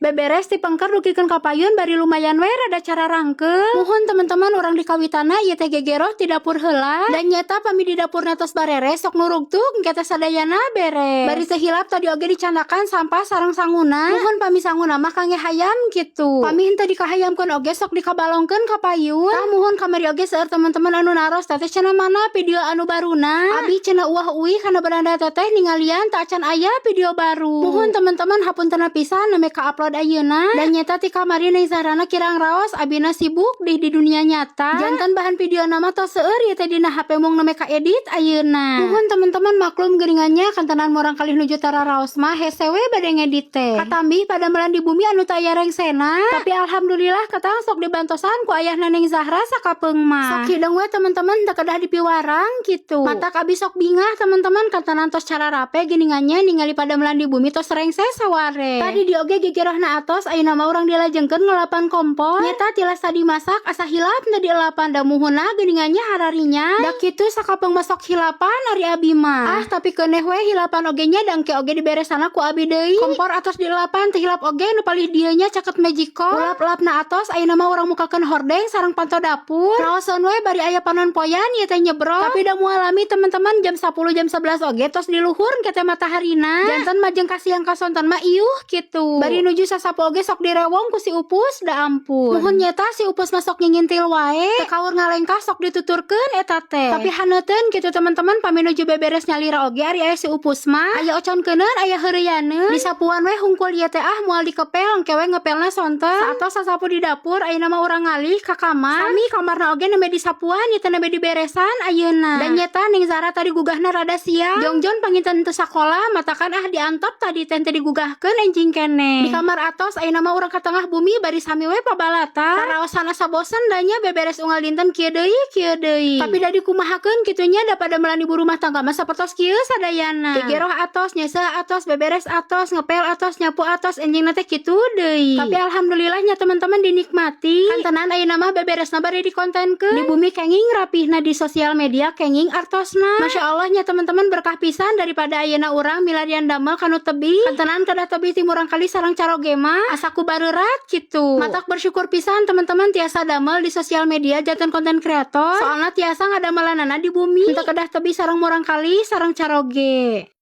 Beberes ti pengker dugikeun ka payun bari lumayan we rada cara rangkeung. Muhun teman-teman urang di kawitana ieu teh gegeroh ti dapur heula. Dan nyata pami di dapurna tos barere sok nurugtuk engke teh sadayana beres. Bari teh hilap tadi oge dicandakan sampah sareng sanguna. Muhun pami sanguna mah kangge hayam kitu. Pami henteu dikahayamkeun oge sok dikabalongkeun ka payun. Tah muhun kamari oge seueur teman-teman anu naros teh cenah mana video anu baruna. Abi cenah uah uih kana beranda teteh ningalian tak acan aya video baru. Muhun teman-teman hapuntenna pisan neme ka upload ayeuna. Dan nyata ti kamari Neng Zahrana kirang raos abina sibuk di dunia nyata. Jantan bahan video nama tos seueur ieu teh dina HP mung neme ka edit ayeuna. Muhun teman-teman maklum geuningannya kantenan morang kalih nuju tara raos mah hese we bade ngedit teh. Katambih pada melan di bumi anu teu aya rengsena. Tapi alhamdulillah katang sok dibantosan ku ayahna Neng Zahra sakapeung mah. Sok hideung we teman-teman teu kedah dipiwarang kitu. Matak abi sok bingah teman-teman kantenan tos cara rape geuningannya ningali pada melan di bumi tos rengse saware. Tadi di oge gegerohna atos ayeuna mah urang dilajengkeun ngelapan kompor. Nyata tilas tadi masak asa hilap na dielapan da muhunna geuningannya hararinya. Da kitu sakapeung masok hilapan ari abi mah. Ah tapi keuneh we hilapan oge nya dangke oge diberesana ku abi deui. Kompor atos dielapan teh hilap oge nu palih dieu nya caket magicom. Ulap-ulapna atos ayeuna mah urang mukakeun hordeng sareng panto dapur. Raoseun we bari aya panon poyan ieu teh nyebrok. Tapi da moal alami teman-teman jam 10 jam 11 oge tos di luhur engke teh mataharina. Janten mah jeung kasiang kasonton mah iuh kitu. Bari nuju sasapo oge sok direwong ku si Upus da ampun. Muhun nyata si Upus masok ngingintil wae. Teu kaur ngalengkah sok dituturkeun eta teh. Tapi haneuteun kitu teman-teman pami nuju beberes nyalira oge ari aya si Upus mah. Aya oconkeuneun aya heureuyaneun. Di sapuan we hungkul ieu teh ah moal dikepel engke we ngepelna sonten. Satos sasapu di dapur ayeuna mah urang ngalih ka kamar. Sami kamarna oge nembe di sapuan ieu teh nembe diberesan ayeuna. Dan nyata Neng Zahra tadi gugahna rada siang. Jongjon panginten teu sakola matakan ah diantop tadi teh digugahkeun enjing kene. Di kamar atos ayeuna mah urang ka tengah bumi bari sami we pabalata. Karaosan asa bosen da nya beberes unggal dinten kieu deui. Tapi da dikumahakeun kitu nya da pada melan ibu rumah tangga mah sapertos kieu sadayana. Gegeroh atos, nyese atos, beberes atos, ngepel atos, nyapu atos, enjingna teh kitu deui. Tapi alhamdulillahnya teman-teman dinikmati. Kantenan ayeuna mah beberesna bari dikontenkeun. Di bumi kenging rapihna di sosial media kenging artosna. Masya Allah nya teman-teman berkah pisan daripada ayeuna urang milarian damel kanu tebih. Kantenan kedah tebih timurang kali sareng caroge mah asaku bareurat kitu. Matak bersyukur pisan teman-teman tiasa damel di sosial media janten konten kreator. Soalna tiasa ngadamelanana di bumi. Teu kedah tebih sareng murang kali sareng caroge.